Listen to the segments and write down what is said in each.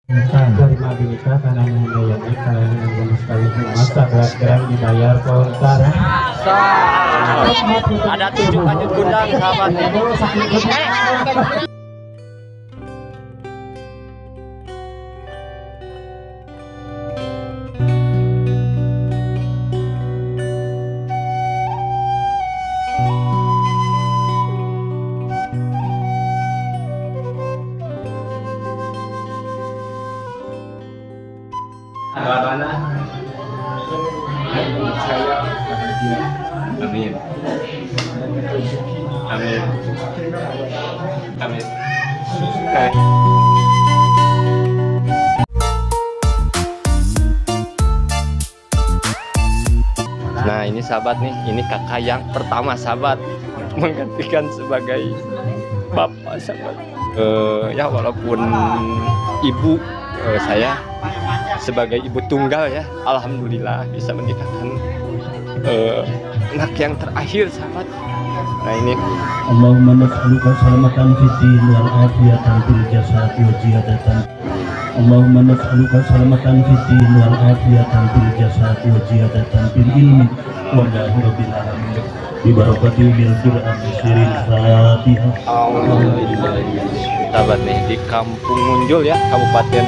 dari Mabilika karena membayarnya kalian yang sekali masa gerak dibayar kontar. Ada 7 lanjut gundang sahabatnya. Amin. Amin. Amin. Nah ini sahabat nih, ini kakak yang pertama sahabat menggantikan sebagai bapak sahabat. Ya walaupun ibu saya sebagai ibu tunggal ya, alhamdulillah bisa menikahkan anak yang terakhir sahabat. Nah ini Allahumma nas'aluka salamatan fid din wal afiyatan fil jasad wa ziyadatan. Allahumma nas'aluka salamatan fid din wal afiyatan fil jasad wa ziyadatan fil ilmi wa rabbil alamin. Bi barakatil Qur'an siril Fatihah. Sahabat nih di Kampung Munjul ya, Kabupaten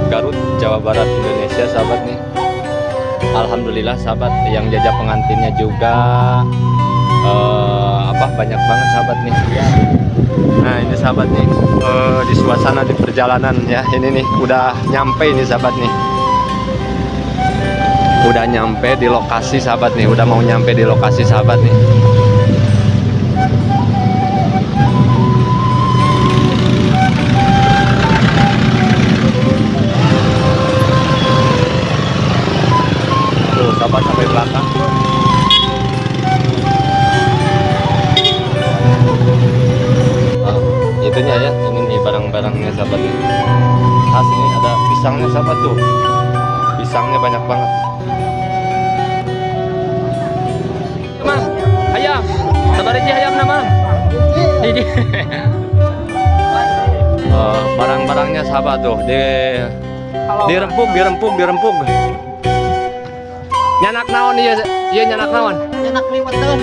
Garut, Jawa Barat, Indonesia sahabat nih. Alhamdulillah sahabat, yang jajah pengantinnya juga banyak banget sahabat nih. Nah ini sahabat nih di suasana di perjalanan ya, ini nih udah nyampe ini sahabat nih, udah nyampe di lokasi sahabat nih, udah mau nyampe di lokasi sahabat nih. Tuh sahabat sampai belakang. Itunya ya, ini nih barang-barangnya sahabat nih. Khas ini ada pisangnya sahabat tuh, pisangnya banyak banget. Teman, ayam, sabar aja ayam nama. Ini barang-barangnya sahabat tuh, dirempuk. Nyanak naon iya nyanak naon?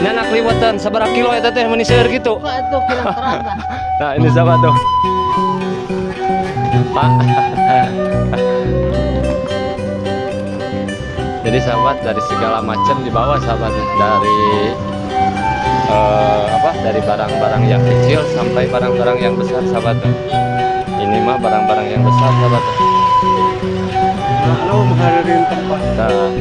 Nyanak liwatan. Sabaraha kilo eta teh meuni seueur gitu. Nah, ini sahabat tuh. Pak. Jadi sahabat dari segala macam dibawa sahabat, dari dari barang-barang yang kecil sampai barang-barang yang besar sahabat. Ini mah barang-barang yang besar sahabat. Halo menghadirin tempat. Nah.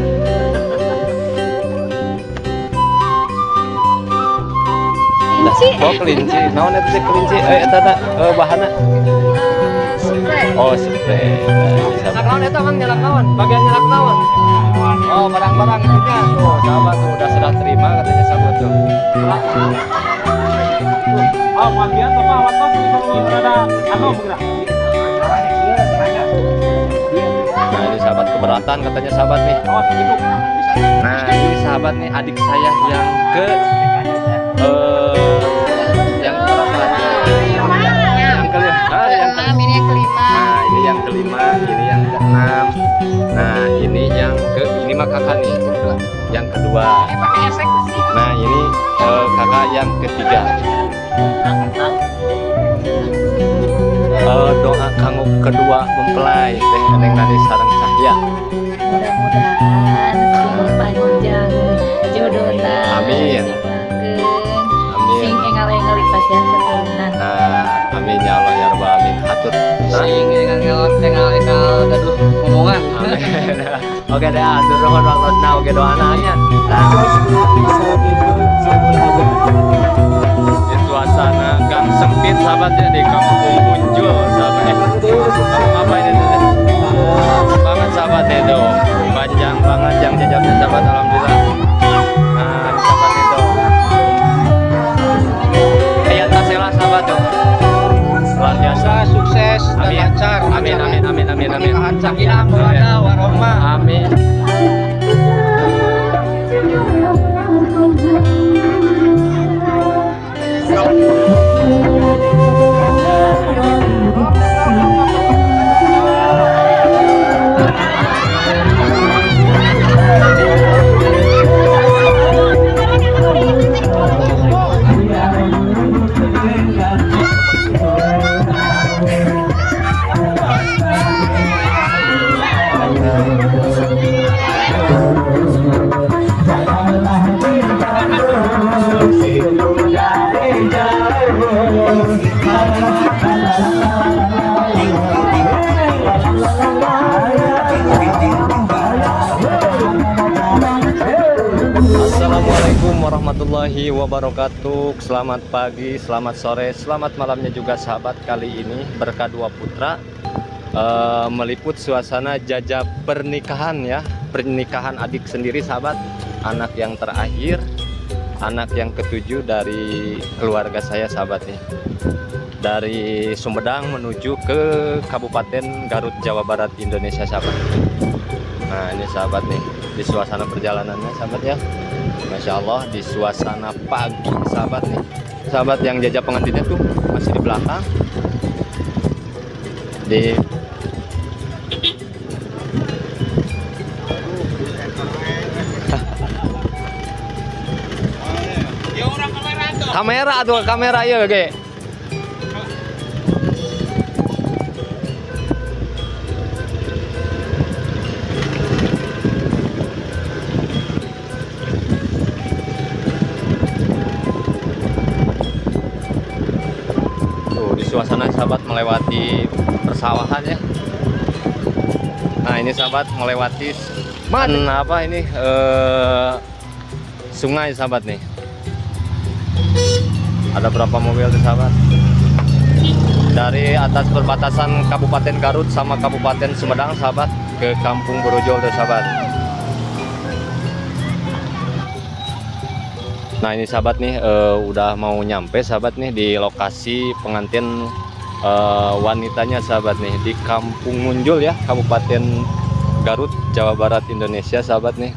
Oh kelinci, naon eta kelinci? Eta bahanna. Oh spray. Nyalak naon eta mang, nyalak naon? Bagian nyalak naon? Oh barang-barang itunya. Tuh sahabat tuh udah serah terima katanya sahabat tuh. Oh bagian apa waktu itu ada anu bergerak. Nah ini sahabat keberatan katanya sahabat nih. Oh begitu. Nah ini sahabat nih adik saya yang ke yang kelima, ini yang keenam. Nah ini yang ini mah kakak nih, yang kedua. Nah ini kakak yang ketiga. Doa kanggo kedua mempelai teh eneng dari sareng cahya. Mudah-mudahan umur panjang jodohna. Amin. Amin. Sing engal-engal pasian keturunan. Nah, amin ya Allah ya rabbal alamin. Hatur. Sing engal-engal gaduh ngomongan. Amin. Oke deh, atur nuhun wakosna oge doana nya. Di suasana gang sempit sahabat ya, di Kampung Munjul sahabat ya. Kampung apa ini tuh? Banget sahabat itu, panjang banget yang jajabnya sahabat, alhamdulillah. Nah sahabat itu ayat tasela sahabat tuh luar biasa, Sukses dan amin. lancar. Amin amin amin amin amin. Sakinah mawaddah warahmah. Amin. warahmatullahi wabarakatuh. Selamat pagi, selamat sore, selamat malamnya juga sahabat. Kali ini Berkah Dua Putra meliput suasana jajak pernikahan ya. Pernikahan adik sendiri sahabat. Anak yang terakhir, anak yang ketujuh dari keluarga saya sahabat nih. Dari Sumedang menuju ke Kabupaten Garut, Jawa Barat, Indonesia sahabat. Nah ini sahabat nih, di suasana perjalanannya sahabat ya. Masya Allah, di suasana pagi sahabat nih. Sahabat yang jajak pengantinnya tuh masih di belakang. Kamera tuh, kamera ya ge. Suasana sahabat melewati persawahan ya. Nah ini sahabat melewati apa ini sungai sahabat nih. Ada berapa mobil tuh sahabat? Dari atas perbatasan Kabupaten Garut sama Kabupaten Sumedang sahabat ke Kampung Borojol tuh sahabat. Nah ini sahabat nih udah mau nyampe sahabat nih di lokasi pengantin wanitanya sahabat nih di Kampung Munjul ya, Kabupaten Garut, Jawa Barat, Indonesia sahabat nih.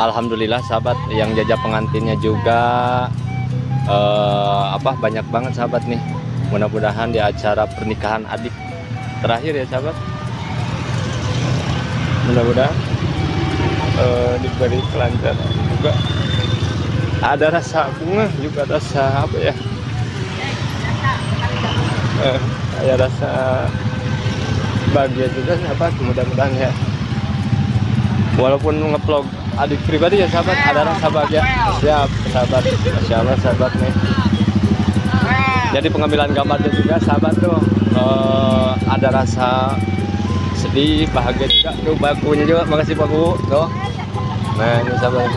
Alhamdulillah sahabat yang jajak pengantinnya juga banyak banget sahabat nih. Mudah-mudahan di acara pernikahan adik terakhir ya sahabat. Mudah-mudahan diberi kelancaran juga. Ada rasa bunga juga, rasa apa ya, kayak rasa bahagia juga sahabat. Mudah-mudahan ya, walaupun ngevlog adik pribadi ya sahabat, ada rasa bahagia. Siap sahabat, Masya Allah sahabat nih. Jadi pengambilan gambarnya juga sahabat tuh ada rasa sedih, bahagia juga tuh. Bakunya juga, makasih Pak Bu tuh. Nah ini sahabat.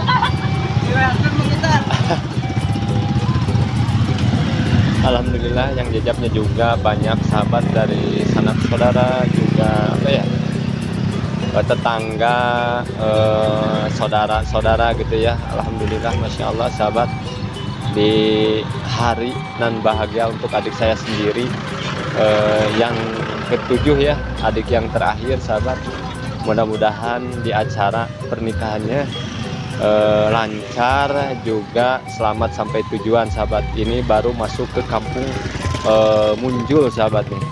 Alhamdulillah yang jajabnya juga banyak sahabat dari sanak saudara juga tetangga, saudara-saudara gitu ya. Alhamdulillah Masya Allah sahabat, di hari nan bahagia untuk adik saya sendiri yang ketujuh ya, adik yang terakhir sahabat. Mudah-mudahan di acara pernikahannya lancar juga, selamat sampai tujuan sahabat. Ini baru masuk ke Kampung Munjul sahabat nih.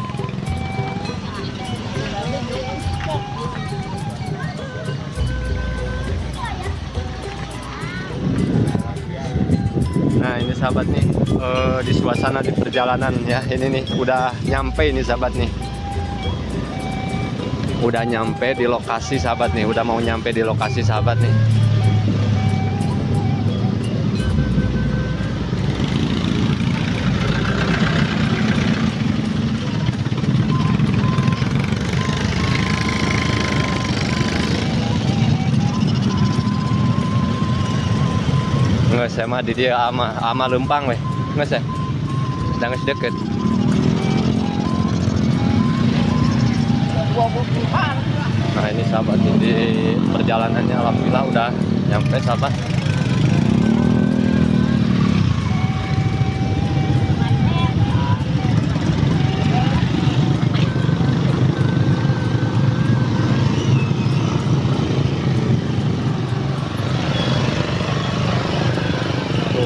Nah ini sahabat nih di suasana di perjalanan ya. Ini nih udah nyampe ini sahabat nih. Udah nyampe di lokasi sahabat nih. Udah mau nyampe di lokasi sahabat nih. Nggak saya mah di dia ama lempang weh. Nggak saya sedang deket. Nah ini sahabat ini di perjalanannya alhamdulillah udah nyampe sahabat.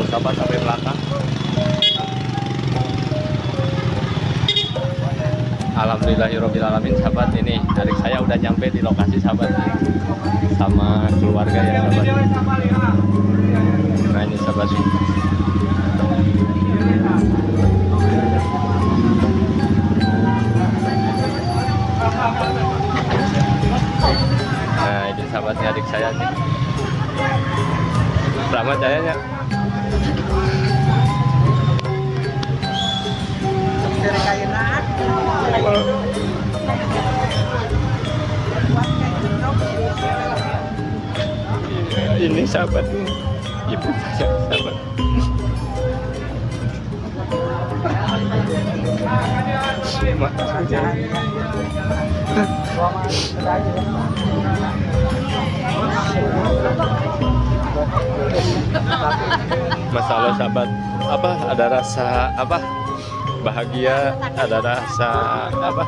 Sahabat sampai belakang. Alhamdulillahirobbilalamin sahabat, ini adik saya udah nyampe di lokasi sahabat sama keluarga ya sahabat. Nah ini sahabat. Nah ini sahabatnya adik saya nih. Selamat jayanya. Ini sahabat nih. ibu saya sahabat. Masalah sahabat, apa ada rasa apa bahagia, ada rasa apa,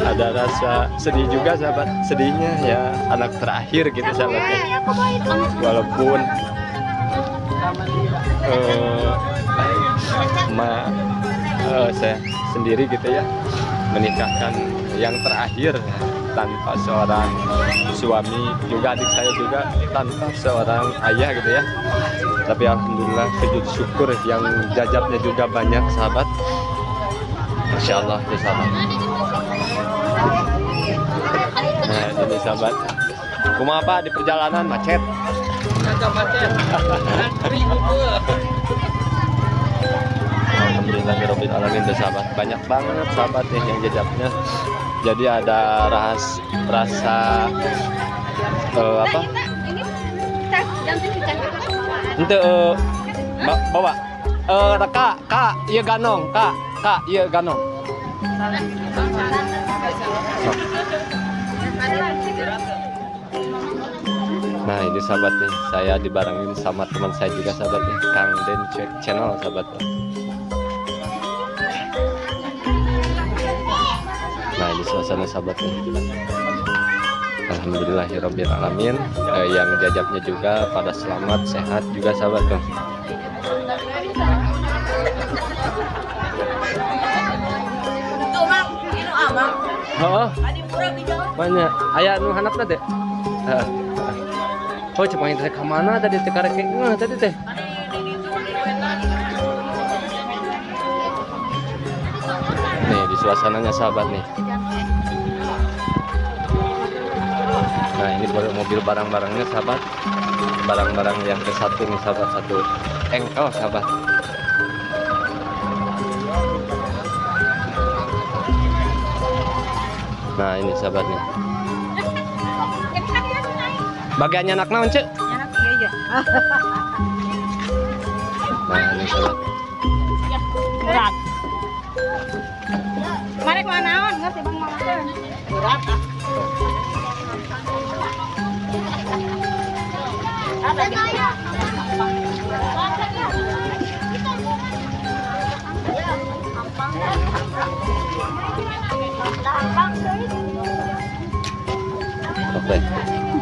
ada rasa sedih juga sahabat. Sedihnya ya anak terakhir gitu sahabatnya, walaupun saya sendiri gitu ya menikahkan yang terakhir tanpa seorang suami, juga adik saya juga tanpa seorang ayah gitu ya. Tapi alhamdulillah sujud syukur yang jajabnya juga banyak sahabat. Masya Allah ya sahabat. Nah ini sahabat, kumaha apa di perjalanan macet? Alhamdulillahirabbil alamin sahabat, banyak banget sahabat ya yang jajabnya. Jadi ada rasa apa? Ente bawa kak iya ganong kak iya ganong. Nah ini sahabat nih, saya dibarengin sama teman saya juga sahabat nih, Kang Den Channel sahabat. Nah ini suasana sahabat nih. Alhamdulillahirabbil alamin, yang jajabnya juga pada selamat sehat juga sahabat tuh. Oh, banyak. Ayah nu hanapna teh. Oh, cuma yang teh kemana tadi teh karek mana tadi teh? Nih di suasananya sahabat nih. Nah ini mobil barang-barangnya sahabat, barang-barang yang ke satu nih sahabat, satu engkel sahabat. Nah ini sahabat nih. Bagiannya anak naon cek? Nah ini sahabat. Berat. Kemarin mana naon nggak sih bang makan? Berat. Ada kaya. Oke.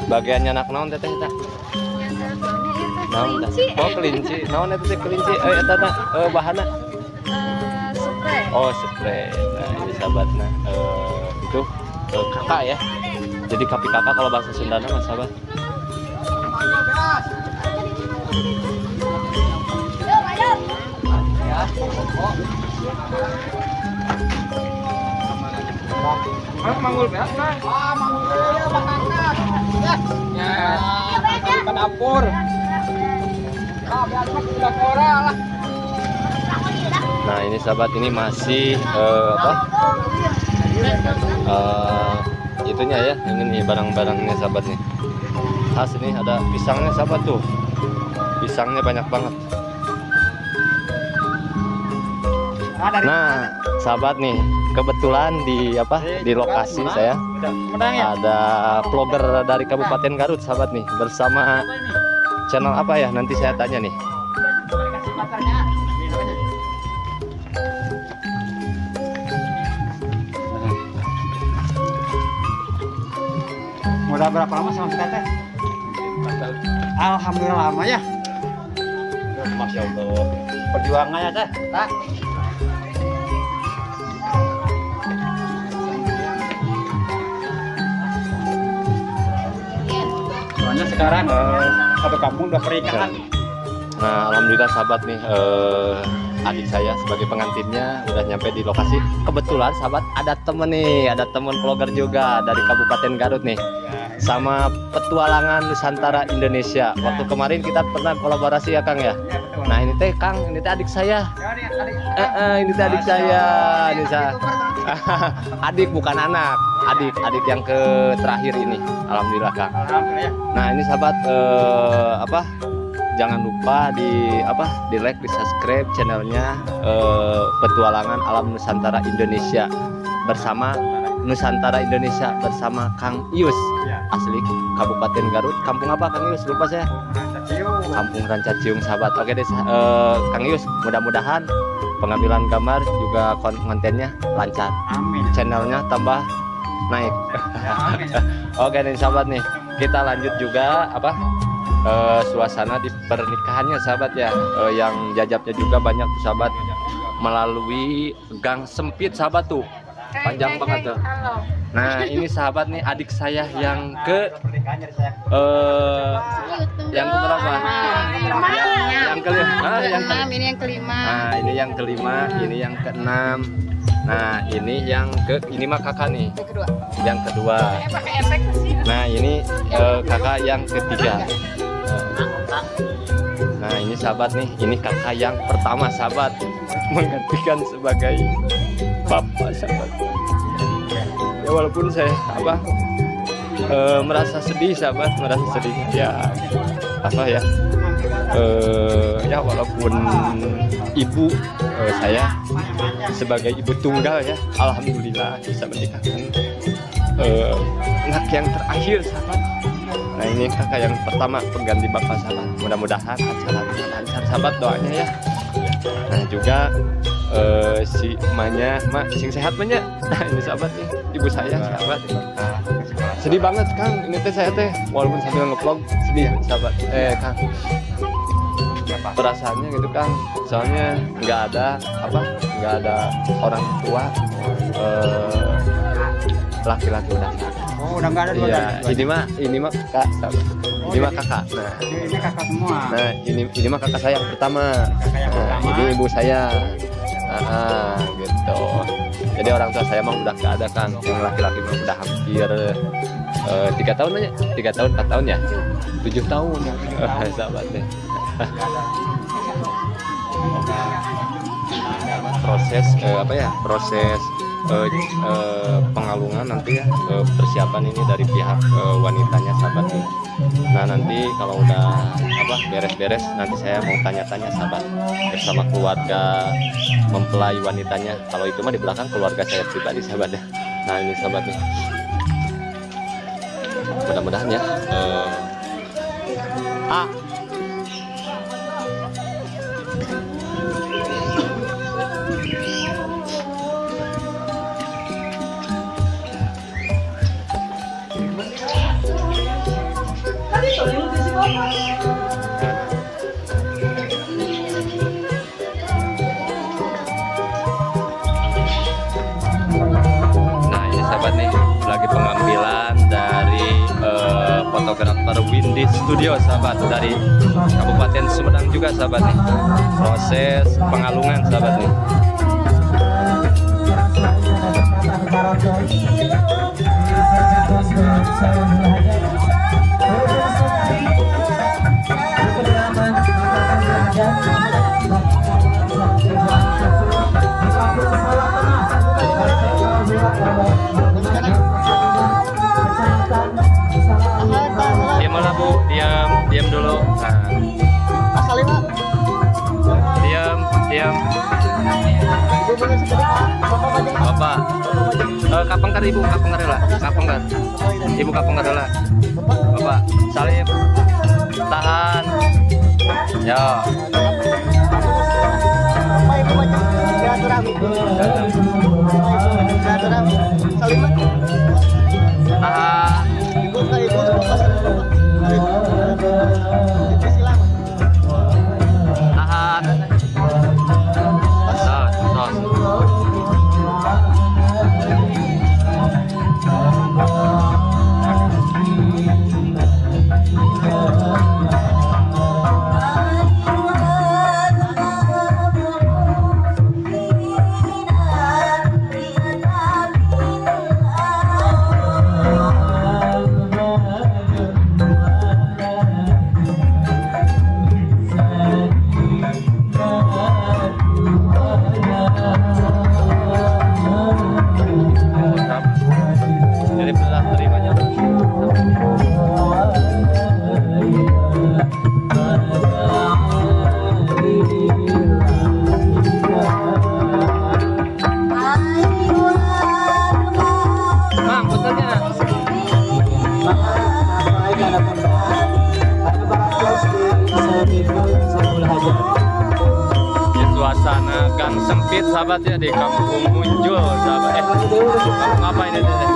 Bagiannya anak naon teteh eta? Naon tah? Oh kelinci. Naon eta teh kelinci? Eta tah bahanna? Spray. Oh spray. Nah ini sahabatnya itu kakak ya. Jadi kapi kakak kalau bahasa Sunda mah sahabat. Manggul beak nah. Manggul ya bakangna. Ya. Ke dapur. Biar udah kora lah. Nah ini sahabat, ini masih apa? Itunya ya, ini nih barang-barangnya sahabat nih. Khas nih ada pisangnya sahabat tuh. Pisangnya banyak banget. Nah, sahabat nih, kebetulan di apa? Di lokasi saya ada vlogger dari Kabupaten Garut sahabat nih, bersama channel apa ya? Nanti saya tanya nih. Udah berapa lama sama kita teh? Alhamdulillah lama ya. Masya Allah. Perjuangannya teh, tak? Soalnya sekarang satu kampung udah pernikahan. Nah, alhamdulillah sahabat nih, adik saya sebagai pengantinnya udah nyampe di lokasi. Kebetulan sahabat ada temen nih, ada temen vlogger juga dari Kabupaten Garut nih, sama Petualangan Nusantara Indonesia. Waktu kemarin kita pernah kolaborasi ya Kang ya. Nah ini teh Kang, ini teh adik saya. Ini teh adik saya, ini saya. Adik bukan anak, adik yang ke terakhir ini. Alhamdulillah Kang. Nah ini sahabat apa? jangan lupa di like, di subscribe channelnya Petualangan Alam Nusantara Indonesia bersama Kang Ius, asli Kabupaten Garut. Kampung apa Kang Ius? Lupa saya. Kampung Rancaciung, sahabat. Oke deh, Kang Ius, mudah-mudahan pengambilan gambar juga kontennya lancar. Amin. Channelnya tambah naik. Oke nih sahabat nih, kita lanjut juga suasana di pernikahannya sahabat ya. Yang jajabnya juga banyak tuh sahabat, melalui gang sempit sahabat tuh, panjang banget tuh. Nah ini sahabat nih, adik saya yang yang keberapa? Yang kelima. Ini yang kelima. Nah ini yang kelima, ini yang keenam. Nah ini mah kakak nih, yang kedua. Nah ini kakak yang ketiga. Nah ini sahabat nih, ini kakak yang pertama sahabat, menggantikan sebagai bapak sahabat. Ya walaupun saya merasa sedih sahabat, ya ya walaupun ibu saya sebagai ibu tunggal ya, alhamdulillah bisa menikahkan anak yang terakhir sahabat. Nah ini kakak yang pertama pengganti bapak sahabat, mudah-mudahan acaranya lancar sahabat, doanya ya. Nah juga si emaknya, sing sehat banyak. Nah ini sahabat nih, ibu saya sahabat. Sedih banget Kang, ini teh saya teh walaupun sambil nge-vlog sedih sahabat. Kang, perasaannya gitu Kang, soalnya nggak ada orang tua laki-laki udah. Oh, udah nggak ada dua. Iya, ini mah kakak sahabat. Ini mah kakak. Nah, ini kakak semua. Nah, ini mah kakak saya yang pertama. Ini ibu saya. Gitu. Jadi orang tua saya mah udah nggak ada Kang. Yang laki-laki mah udah hampir 3 tahun aja, 3 tahun, 4 tahun ya, 7 tahun. Sahabat deh. Proses proses pengalungan nanti ya, persiapan ini dari pihak wanitanya sahabat nih. Nah nanti kalau udah beres-beres, nanti saya mau tanya-tanya sahabat bersama keluarga mempelai wanitanya. Kalau itu mah di belakang keluarga saya pribadi sahabat ya. Nah ini sahabat nih, mudah-mudahan ya Nah ini sahabat nih, lagi pengambilan dari fotografer Windy Studio sahabat, dari Kabupaten Sumedang juga sahabat nih. Proses pengalungan sahabat nih. Diam lah Bu, diam dulu. Nah. Diam. Bapak, kapengker Ibu, kapengker lah, kapengker. Ibu kapengker lah. Bapak, salim. Tahan. Ya. David sahabat ya di Kampung Munjul sahabat. Kampung apa ini teh?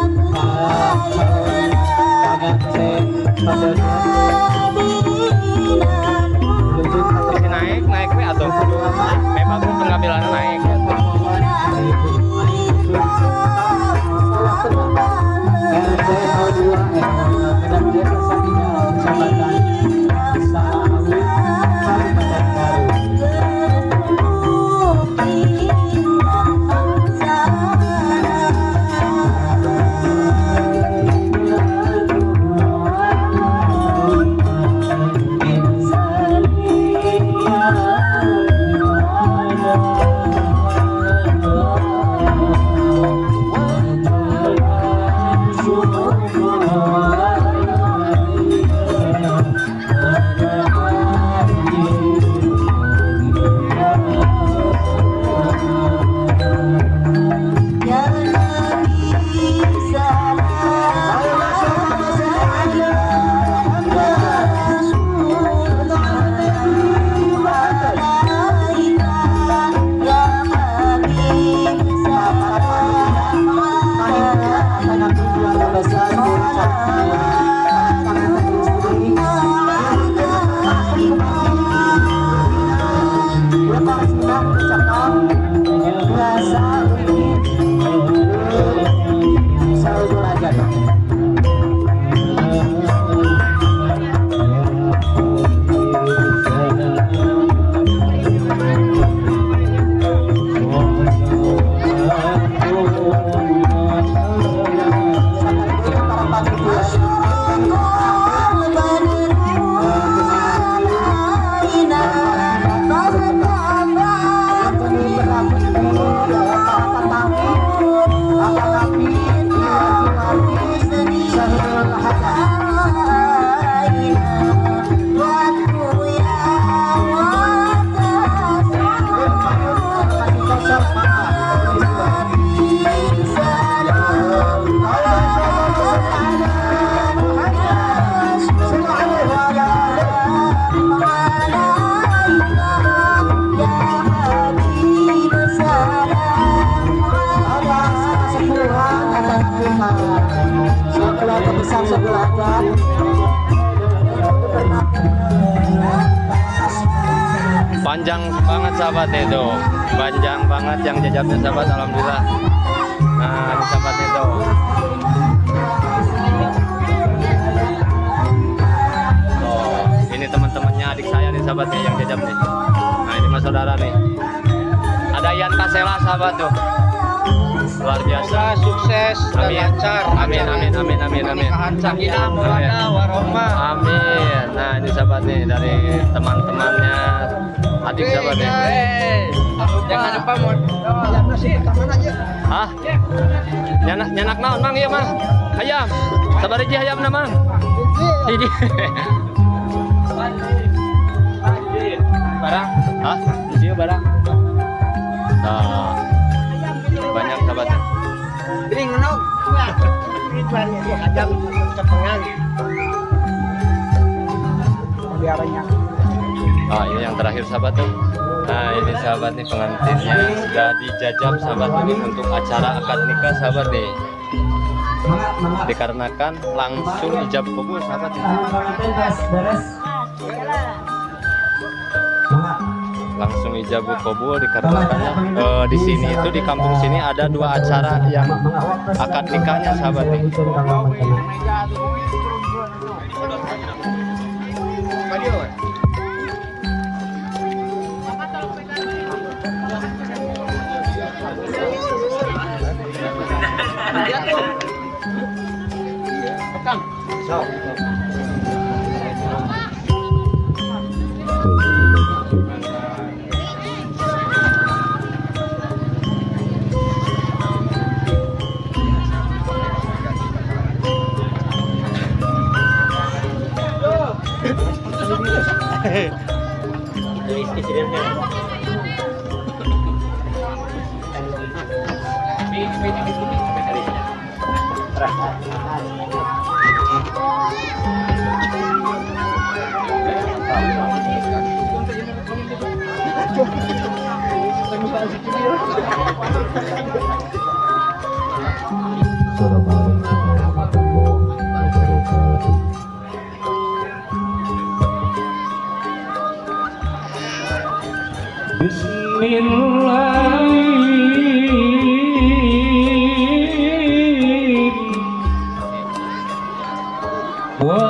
Naik we atau memang pengambilannya naik. Panjang banget sahabat itu, panjang banget yang jajabnya sahabat, alhamdulillah. Nah ini sahabat itu. Oh, ini teman-temannya adik saya nih sahabatnya yang jajab nih. Nah ini mas saudara nih. Ada Yan Kasela sahabat tuh. Luar biasa, sukses dan lancar. Amin amin amin amin amin. Sakinah mawaddah warahmah. Amin. Nah ini sahabat nih dari teman-temannya adik sahabat nih. Jangan lupa mau ayam nasi taman aja. Hah? Nyanak naon mang ieu mah? Ayam. Sabar hiji ayam na mang. Hiji. Barang? Hah? Hiji barang. Nah. Banyak sahabatnya. Ini ngenog. Ini ajam cepengan. Biaranya. Ah, ini yang terakhir sahabat tuh. Nah, ini sahabat nih pengantinnya sudah dijajab sahabat ini untuk acara akad nikah sahabat nih. Dikarenakan langsung ijab kabul sahabat nih. Langsung ijab kabul dikarenakannya di sini itu di kampung sini ada 2 acara yang akad nikahnya sahabat nih. Assalamualaikum warahmatullahi wabarakatuh. Bismillahirrahmanirrahim. Wa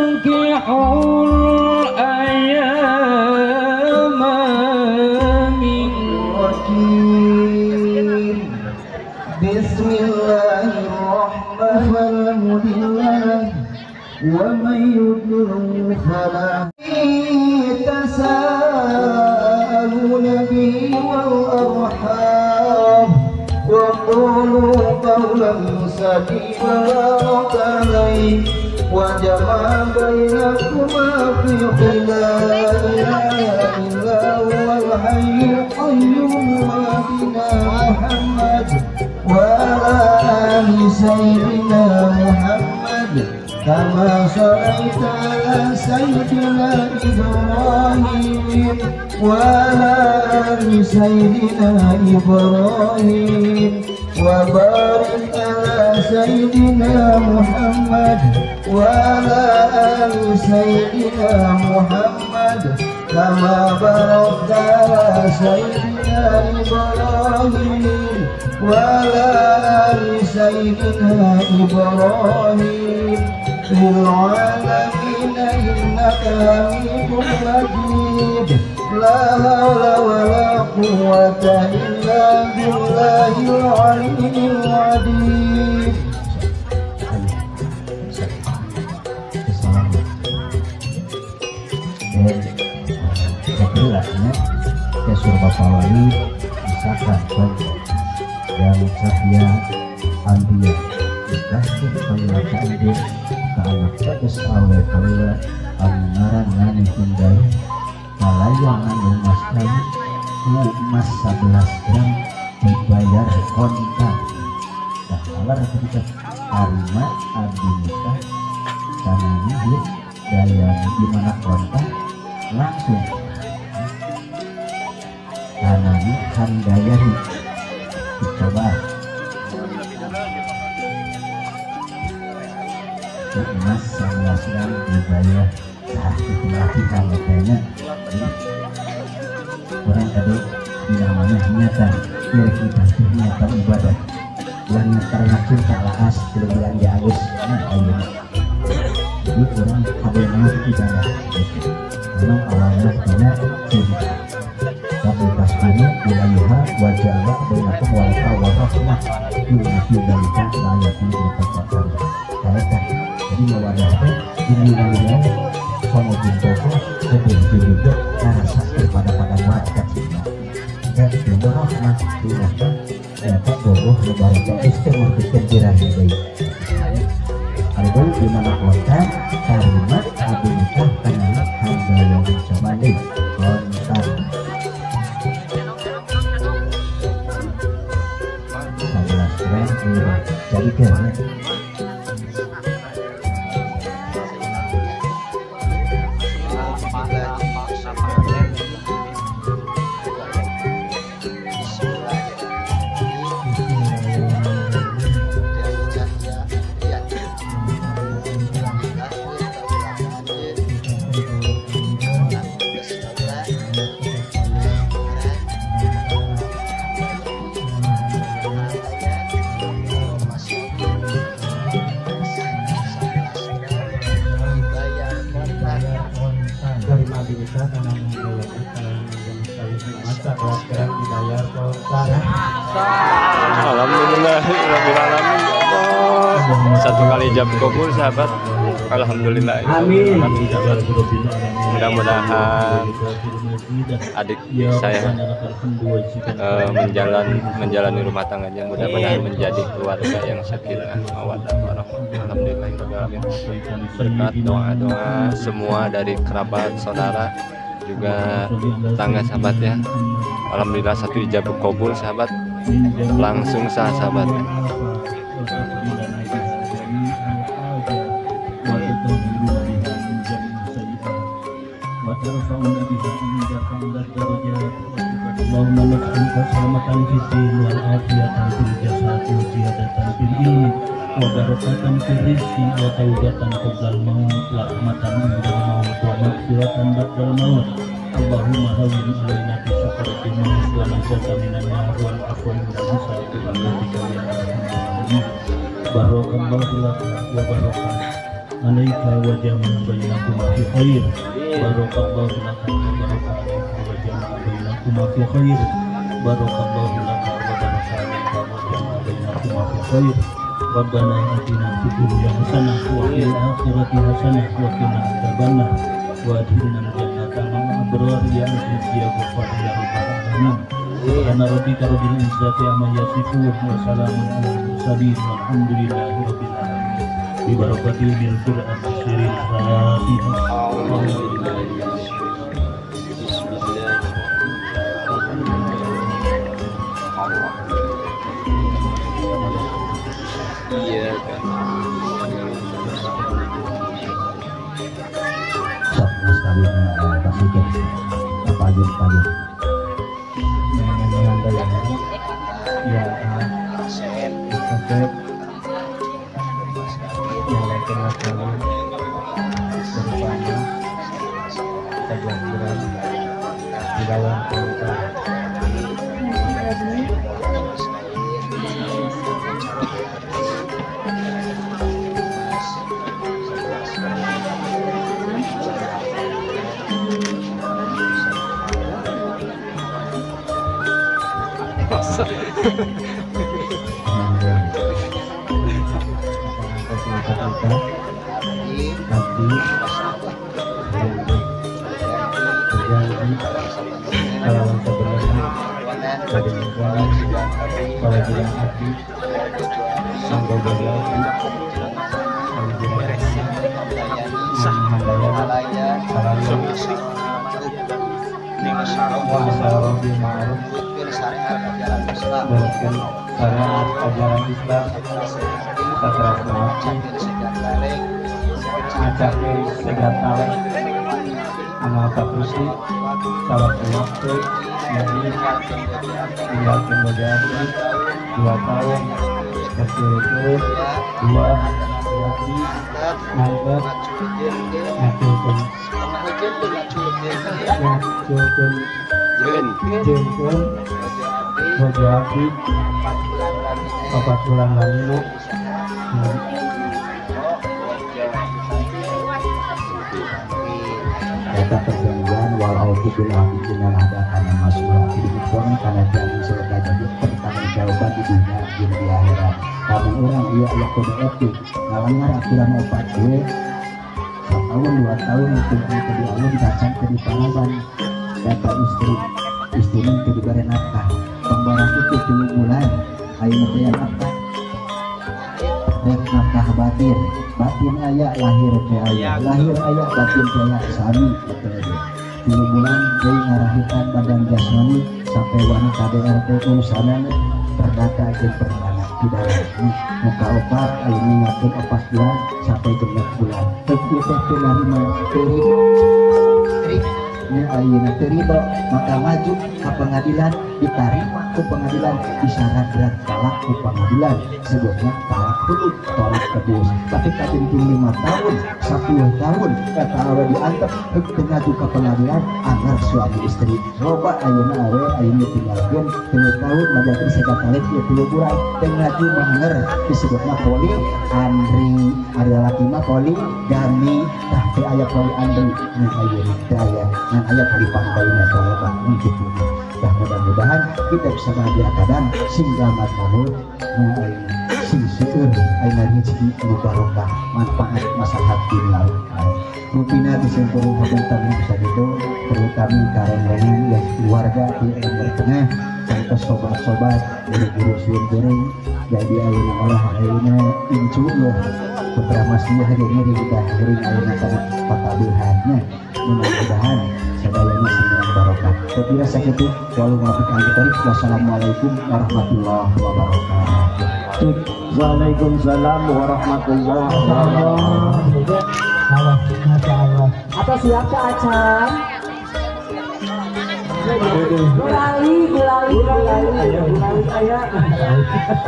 ankihul ayyama minkum. Bismillahirrahmanirrahim. Wa may yudlil fala تساءلون به والأرحام وقولوا قولا سديدا عليه وجمع بينكما في لا إله إلا هو الحي القيوم وآتنا محمد وعلى آل سيدنا محمد كما صليت على سيدنا إبراهيم وعلى آل سيدنا إبراهيم وبارك على سيدنا محمد وعلى آل سيدنا محمد كما باركت على سيدنا إبراهيم وعلى آل سيدنا إبراهيم في العالمين إنك حميد مجيد لا حول ولا قوة إلا بالله العلي العظيم. Kebetulannya ya suruh Bapak Wali misalkan dan Cahya Andia dikasih penglihatan dia ke anak bagus awe kalila angaran ngani hindai kalayang anu mas kami emas 11 gram dibayar kontak dan alar ketika harima abdi nikah karena ini daya gimana kontak langsung karena ini handaya dicoba emas 11 gram dibayar itu lagi kalau kayaknya orang tadi di namanya niatan biar kita niatan ibadah yang karena cinta lakas bulan di Agus jadi orang habisnya ibadah memang awalnya karena cinta tapi pastinya wilayah wajahnya berlaku walaka warahmah ilmu dari layak ini berkata mereka jadi mewadahkan ini wilayah sama bintoko lebih juga rasa kepada masyarakat dan juga rahmat tindakan dapat bodoh lebaran istimewa pikiran baik album di mana kota kalimat abu nikah karena harga yang dicoba deh kontak 11 gram jadi keren Alhamdulillahirrahmanirrahim. Satu kali jam kabul sahabat. Alhamdulillah. Amin. Mudah-mudahan adik saya menjalani rumah tangganya mudah-mudahan menjadi keluarga yang sakinah mawaddah warahmah. Alhamdulillahirrahmanirrahim. Berkat doa-doa semua dari kerabat saudara juga tetangga sahabat ya. Alhamdulillah satu ijabah kabul sahabat. Langsung sah sahabat. وترفعنا بها عندك أعلى الدرجات اللهم نسألك سلامة في الدين والعافية في الجسد وزيادة في العلم وبركة في الرزق وتوبة قبل الموت ورحمة عند الموت ومغفرة بعد الموت اللهم هون علينا بسكرة الموت ونجاة من النار والعفو من الحساب برحمتك يا أرحم الراحمين بارك الله لك وبارك عليك وجمع بينكما في خير بارك الله لك وبارك عليك وجمع بينكما في خير بارك الله لك وبارك عليك وجمع بينكما في خير ربنا آتنا في الدنيا حسنة وفي الآخرة حسنة وقنا عذاب النار وأدخلنا الجنة مع الأبرار يا عزيز يا غفار يا رب العالمين سبحان ربك رب العزة عما يصفون وسلام على المرسلين والحمد لله رب العالمين ببركة القرآن الشريف الفاتحة. Berikan syariat ajaran Islam setelah mati ngajakin segala talent amal bakti salat waktu jadi tinggal kemudian 2 tahun berturut-turut 2 lagi nangkep ngajukan jengkun Bojaki 4 bulan lalu kata perjanjian walau bil ahdi dengan ada karena masalah hidupkan karena jadi surga jadi pertanggungjawaban di dunia di akhirat kamu orang iya ya kode etik ngalangar aturan opat gue 1 tahun 2 tahun itu ke di alun kacang ke di panaban data istri itu diberi nafkah pembarang itu 7 bulan ayo ngeberi nafkah rek nafkah batin ayah lahir ke ayah batin ke ayah sami 7 bulan dari ngarahikan badan jasmani sampai wanita DRT urusannya terdata ke perdana pidana muka opat ayo ngatur 4 bulan sampai 16 bulan tapi itu narima ayeuna terima maka maju ke pengadilan diterima ke pengadilan disyarat berat talak ke pengadilan sebutnya talak dulu tolak kedus tapi kadin 5 tahun 10 tahun kata awe dianggap ngaju ke pengadilan agar suami istri loba ayeuna awe ayeuna tinggalkeun 3 tahun majaki segatale 30 bulan teu ngaju manger disebutna poli andri ada laki mah poli gami tah teu aya poli andri nu ayeuna teu aya ngan aya kali pangkainya loba gitu. Nah mudah-mudahan kita bisa bahagia kadang sehingga mahmud sing seueur ayeuna rezeki nu barokah manfaat maslahat dunia rupina disimpulkan hapunten bisa gitu perlu kami karengan yang keluarga di Timur Tengah sampai sobat-sobat guru-guru siun goreng jadi ayeuna olah ayeuna incu loh putra masih hari ini kita kirim ayeuna kana patabehannya mudah-mudahan sadayana semua barokah. Kira sakitu walau ngapikan wassalamualaikum warahmatullahi wabarakatuh. Waalaikumsalam warahmatullahi wabarakatuh. Masya Allah. Atau siap ke acan? Gulali aya.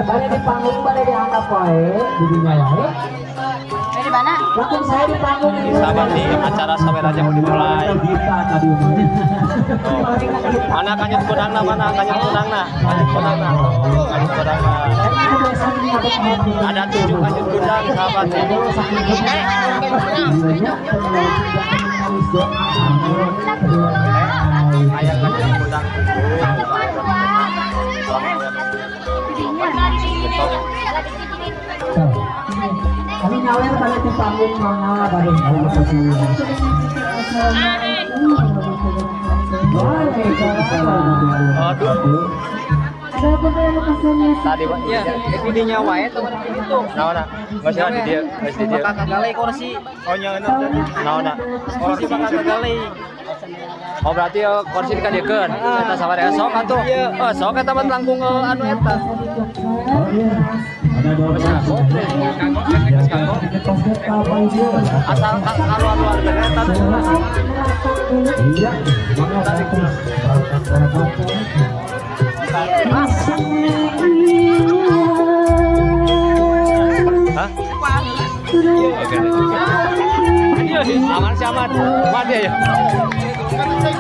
Bade di panggung bade diangkat wae, didinya wae. Di mana? Langsung saya di panggung ini. Sahabat nih, acara sawer aja mau dimulai. Mana kanyut kudangna, mana kanyut kudangna, kanyut kudangna. Ada 7 kanyut kudang sahabat nih. Ayah kanyut kudang. Kami nyawer balik di panggung mana balik Tadi Pak, iya, videonya wae teman itu. Naona? Enggak sih di dia, geus di dia. Kakak galei kursi. Oh nyeun tadi. Naona? Kursi kakak galei. Oh berarti kursi dikadiekeun. Eta sabaraha sok atuh. Sok eta mah langkung anu eta. Asal kaluar eta hah? Aman sih aman. Aman dia ya.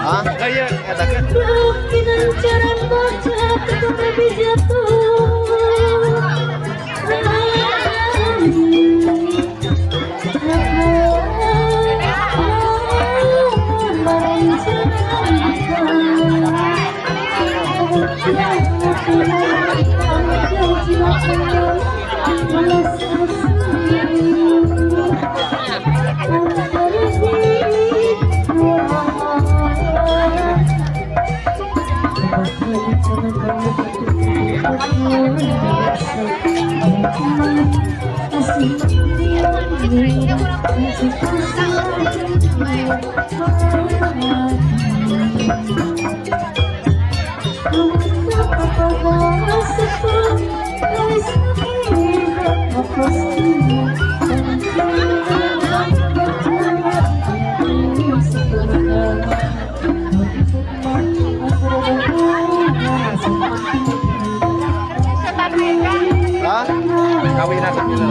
Hah? Iya, katakan. Kawinan gitu.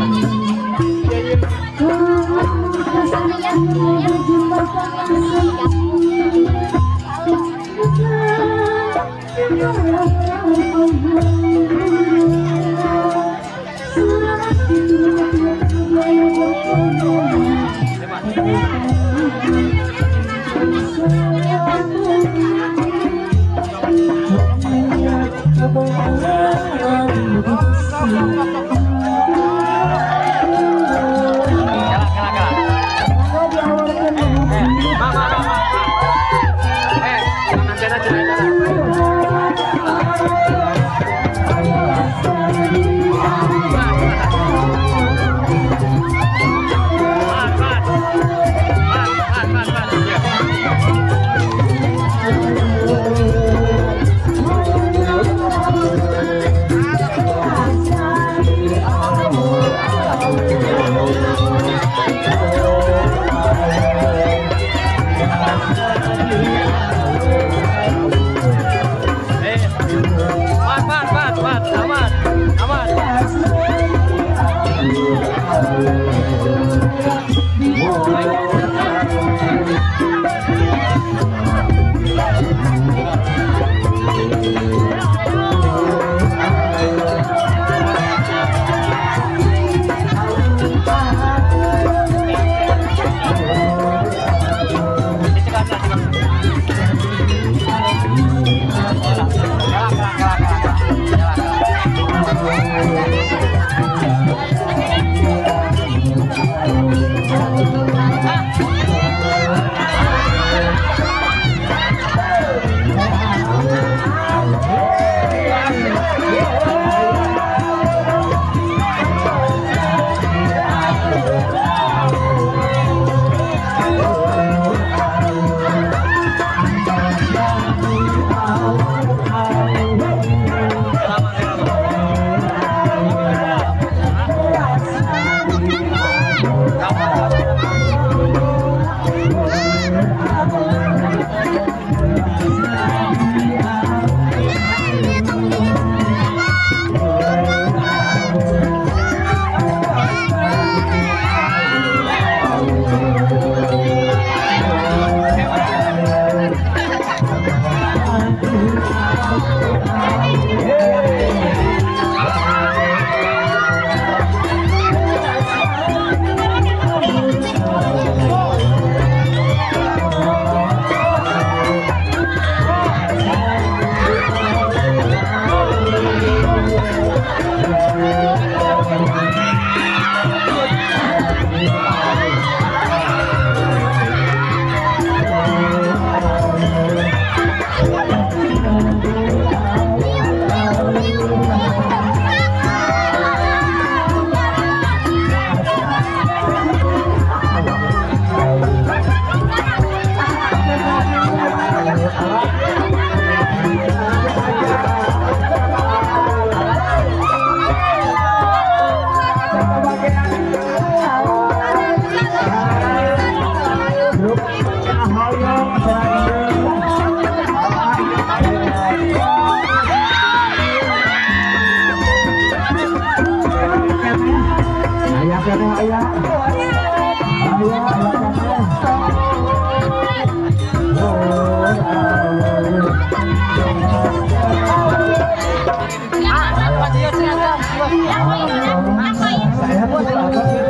Saya tuh apa sih?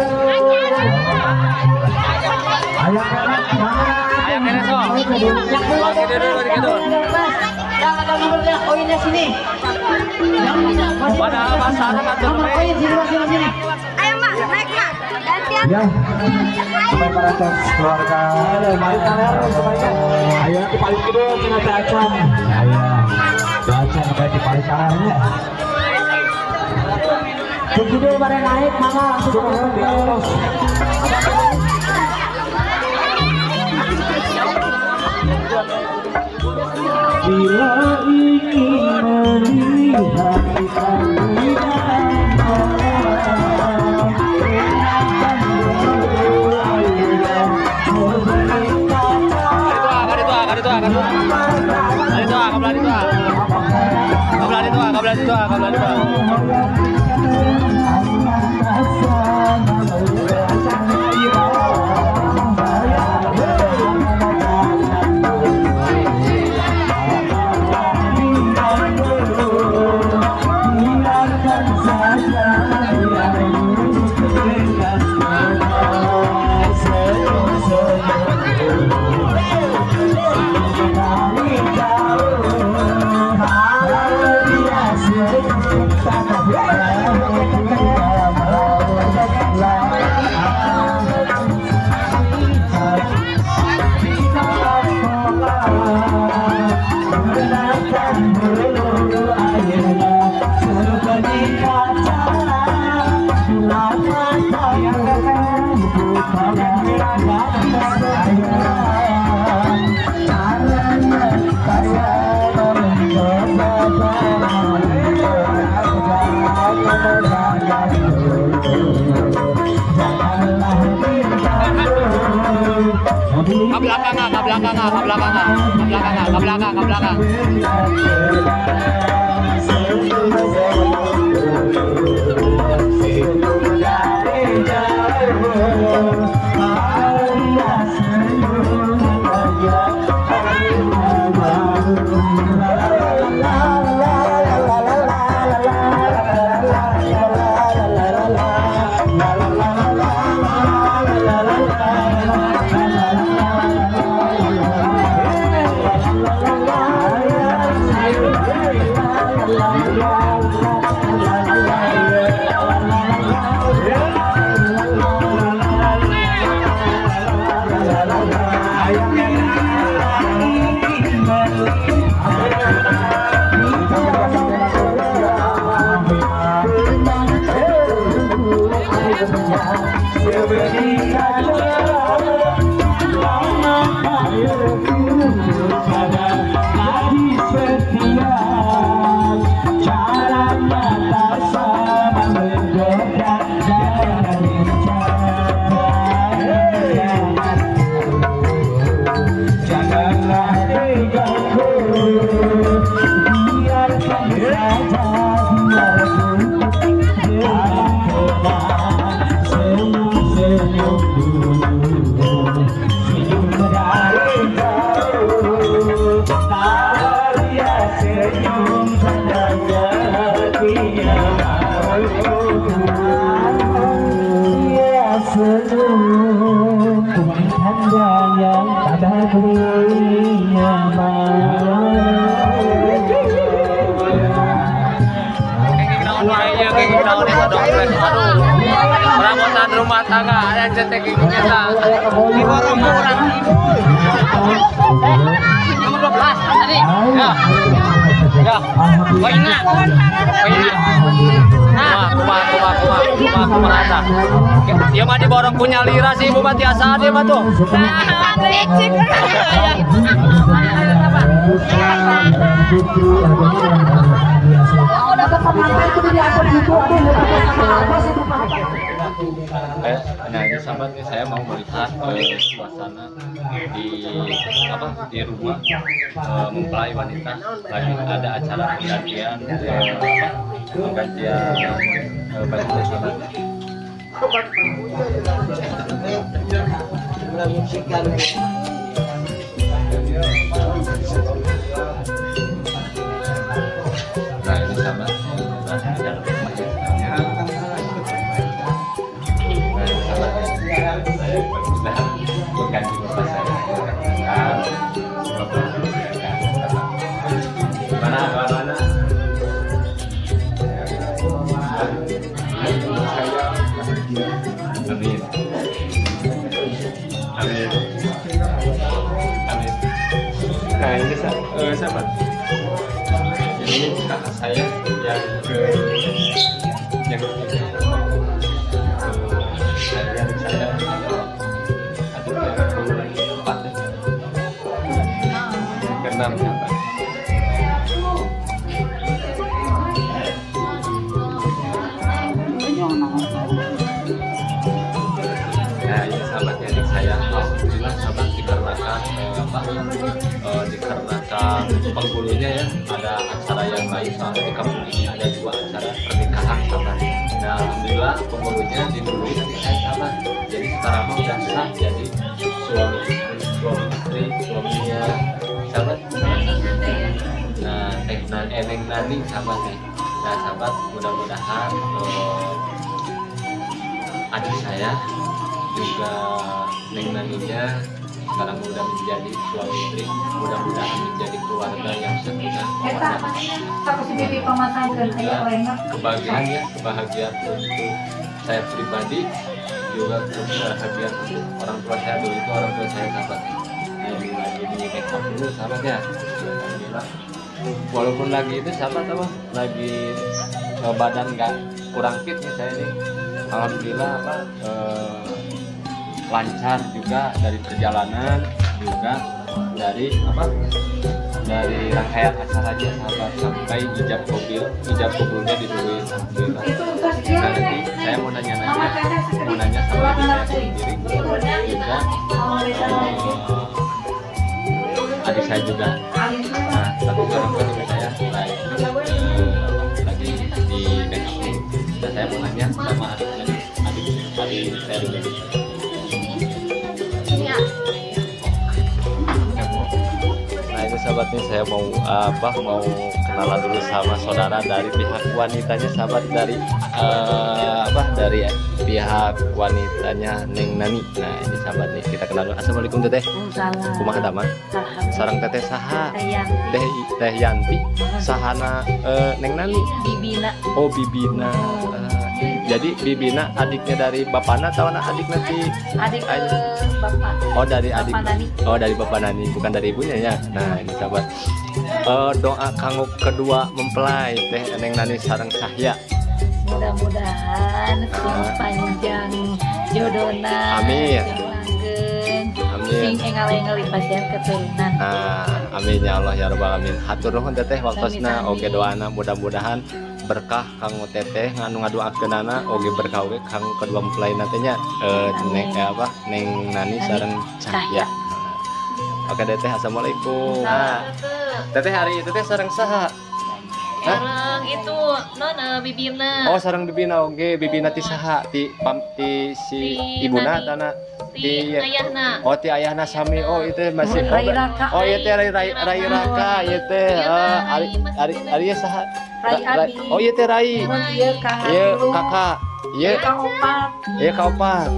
Ayam kena so. Yang ada nomornya koinnya sini. Pada pasaran atau Nomor koin sini. Ayo mak, naik mak. Gantian. Ya. Sampai para keluarga. Ayo nanti paling kedua kena bacaan. Baca sampai di paling kanannya. Begitu pada naik mama langsung terus. Bila ingin melihat ke belakang. Perabotan rumah tangga ada yang cetek kita di borong kurang nomor 12 tadi ya koinnya kuma rata dia mah di borong punya lira sih ibu mah tiasa dia mah tuh nah ini sahabat nih saya mau melihat suasana di rumah mempelai wanita lagi ada acara penggantian baju busana. Nah ini sahabat Amin. Amin. Amin. Nah ini sahabat. Ini kakak saya yang saya keempat keenam sahabat. Nah ini sahabat ya, saya alhamdulillah sahabat dikarenakan dikarenakan penghulunya ya ada acara yang lain, soalnya di kampung ini ada 2 acara pernikahan sahabat. Nah alhamdulillah penghulunya didului nanti saya sahabat, jadi sekarang mah udah sah jadi suami istri suaminya sahabat. Nah Neng Nani sahabat nih. Nah sahabat mudah-mudahan adik saya juga Neng Naninya sekarang udah menjadi suami istri, mudah-mudahan menjadi keluarga yang sakinah mawaddah. Kebahagiaan ya, kebahagiaan untuk saya pribadi, juga kebahagiaan untuk orang tua saya. Dulu itu orang tua saya sahabat lagi di make up dulu sahabat ya. Alhamdulillah walaupun lagi itu sahabat apa lagi badan nggak kurang fit nih saya nih, alhamdulillah lancar juga dari perjalanan, juga dari dari rangkaian acaranya sahabat, sampai ijab kabulnya didului alhamdulillah. Nah nanti saya mau nanya sama diri saya sendiri, juga adik saya juga. Nah tapi orang tua saya lagi di make up. Nah saya mau nanya sama adik saya juga. Nah itu sahabat nih, saya mau kenalan dulu sama saudara dari pihak wanitanya sahabat, dari dari pihak wanitanya Neng Nani. Nah ini sahabat nih, kita kenal dulu. Assalamualaikum teteh. Kumaha dama? Sarang teteh saha? Teh Yanti. Sahana Neng Nani? Bibina. Oh Bibina. Jadi Bibina adiknya dari bapana atau anak adik nanti? Adik bapak. Oh dari adik. Nani. Oh dari bapak Nani, bukan dari ibunya ya. Nah ini sahabat. Doa kanggo kedua mempelai teh Neng Nani sareng Sahya. Mudah-mudahan panjang jodohna. Amin. Sing engal-engal pasien keturunan. Amin ya Allah ya rabbal alamin. Hatur nuhun teteh waktosna oge doana mudah-mudahan berkah kanggo teteh nganu ngadoakeunana oge berkah oge kanggo kedua mempelai nantinya Neng Nani sareng Cahya. Oke teteh, assalamualaikum. Teteh hari itu teh sareng saha? Sareng itu Bibina. Oh sareng Bibina oge, Bibina ti saha? Ti si ibuna atana ti ayahna. Oh ti ayahna sami. Oh itu masih oh ieu teh Rai Raka ieu teh ari saha? Oh iya teh Rai. Iya kakak. Iya kaopat.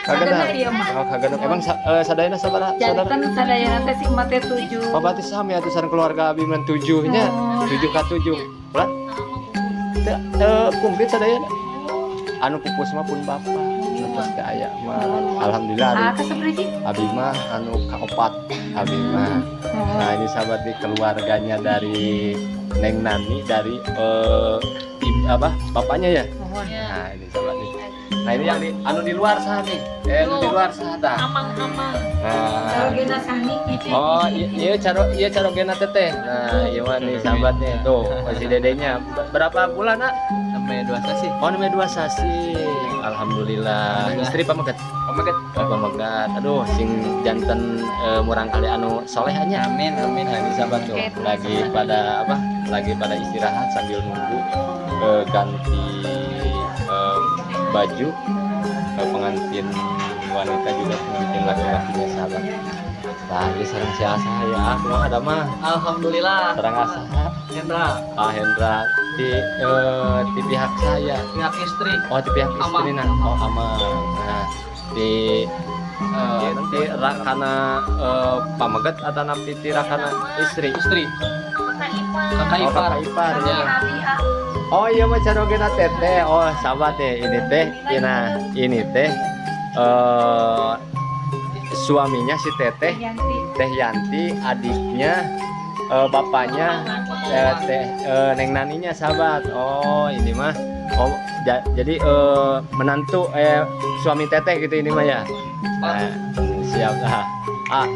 Kagak emang sadayana saudara? Jantan sadayana teh sing mate 7. Oh berarti sami atuh sareng keluarga abi men 7 nya. 7 Berat. Kumplit sadayana. Anu pupus mah pun bapak. Terus teh aya mah alhamdulillah abi mah anu kaopat abi mah. Nah ini sahabat di keluarganya dari Neng Nani, dari bapaknya ya. Nah ini sahabat nih. Nah ini yang anu di luar sana nih. Anu di luar sana. Amang. Nah. Oh iya carogena teteh. Nah iya nih sahabat nih tuh masih dedenya. Berapa bulan nak? Sampai 2 sasi. Oh sampai 2 sasi. Alhamdulillah. Istri pamegat. Pamegat. Aduh sing janten murang kali anu solehnya. Amin. Nah ini sahabat tuh lagi pada istirahat sambil nunggu ganti baju pengantin wanita juga pengantin laki-lakinya sahabat. Nah ini sareng si Asa ya, kumaha ada mah? Alhamdulillah. Sareng Asa. Hendra di pihak saya. Pihak istri. Oh di pihak istri nah. Oh aman. Nah di rakana pamegat atau napi ti rakana istri. Kakak ipar ya. Oh iya mah carogena teteh. Oh sahabat ya ini teh, ini teh suaminya si teteh, Teh Yanti, adiknya, bapaknya Neng Naninya sahabat. Oh ini mah, oh jadi menantu suami teteh gitu ini mah ya. Nah, siap lah.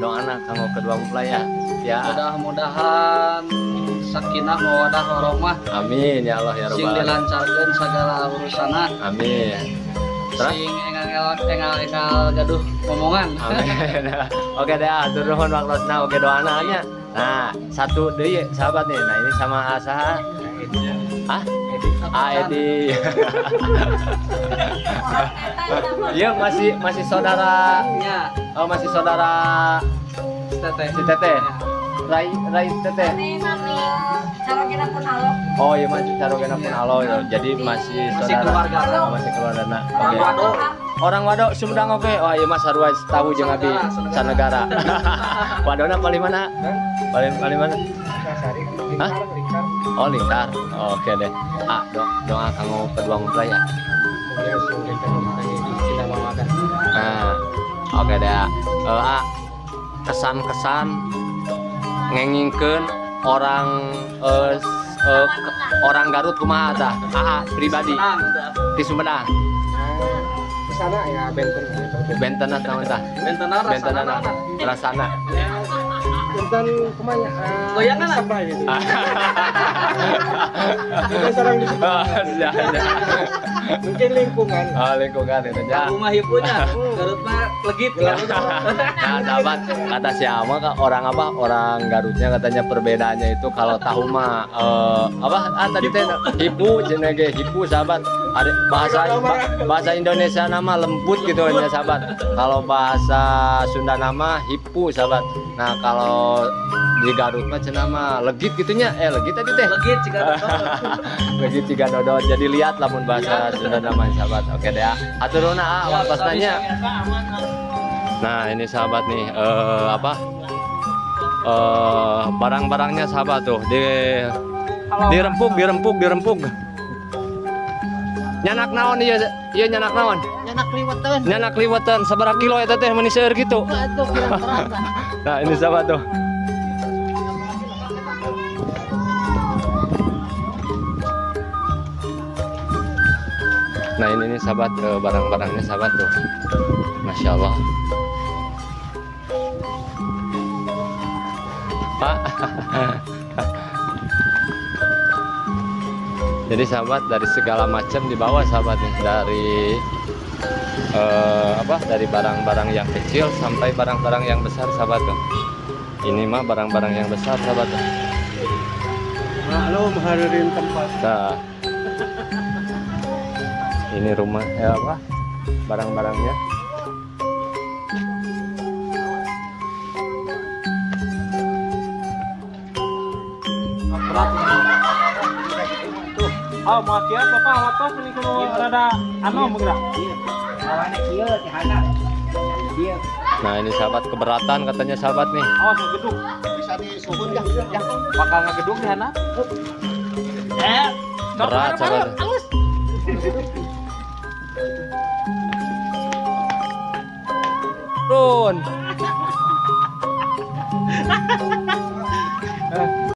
Doa anak kanggo kedua mempelai ya. Mudah-mudahan sakinah mawaddah warahmah. Amin ya Allah ya Sing Rabbal alamin. dilancarkeun segala urusana. Amin. Terus? Sing engal gaduh omongan. Amin. Oke deh, atur nuhun maklosna oke doana nya. Nah, satu deui sahabat nih. Nah, ini sama Asaha. Edi. Iya masih saudara. Ya, Oh, masih saudara teteh. si Teteh. Rai Teteh. Carogena pun alo. Oh, iya masih carogena pun alo ya. Jadi masih saudara. keluarga. Oh, masih keluarga. Orang Oke. Wado. Orang Wado Sumedang oke. Oh, iya Mas sarua tahu jeung abi sanegara. Wadona paling mana? Paling mana? Hah? Oh, Lingkar. Oke deh. Doa kanggo kedua mempelai ya. Nah, oke deh. Kesan-kesan ngengingkeun orang Garut kumaha tah? Pribadi di Sumedang. Di sana ya Bentena naon tah? Bentena rasana. Benten kumanya Goyangan lah. sabay gitu. Kita sarang di situ. Mungkin lingkungan. Oh, lingkungan itu ya. Rumah hipunya. Garut mah legit ya. Nah, sahabat kata siapa orang apa? Orang Garutnya katanya perbedaannya itu kalau tahu mah tadi teh hipu jenenge hipu sahabat. Ada bahasa Indonesia nama lembut gitu ya sahabat. Kalau bahasa Sunda nama hipu sahabat. Nah, kalau di Garut mah cenama legit gitunya. Legit tadi teh. Legit jika Legit ciga dodot. Jadi lihat lamun bahasa Sunda nama sahabat. Oke deh. Aturuna pas nanya. Nah, ini sahabat nih barang-barangnya sahabat tuh dirempuk. Nyanak naon iya nyanak naon? Nyanak liwetan sabaraha kilo eta teh meuni seueur gitu. Nah, ini sahabat tuh. Nah, ini sahabat barang-barangnya sahabat tuh. Masya Allah. Pak. Jadi sahabat dari segala macam dibawa sahabat nih, dari dari barang-barang yang kecil sampai barang-barang yang besar sahabat tuh. Ini mah barang-barang yang besar sahabat tuh. Halo, menghadirin tempat. Nah, ini rumah barang-barangnya. Oh, makia Bapak watos ini kudu rada bergerak. Nah, ini sahabat keberatan katanya sahabat nih. Awas ngegeduk. Bisa disuhun ya. Bakal ngegeduk di sana. Berat sahabat. Turun.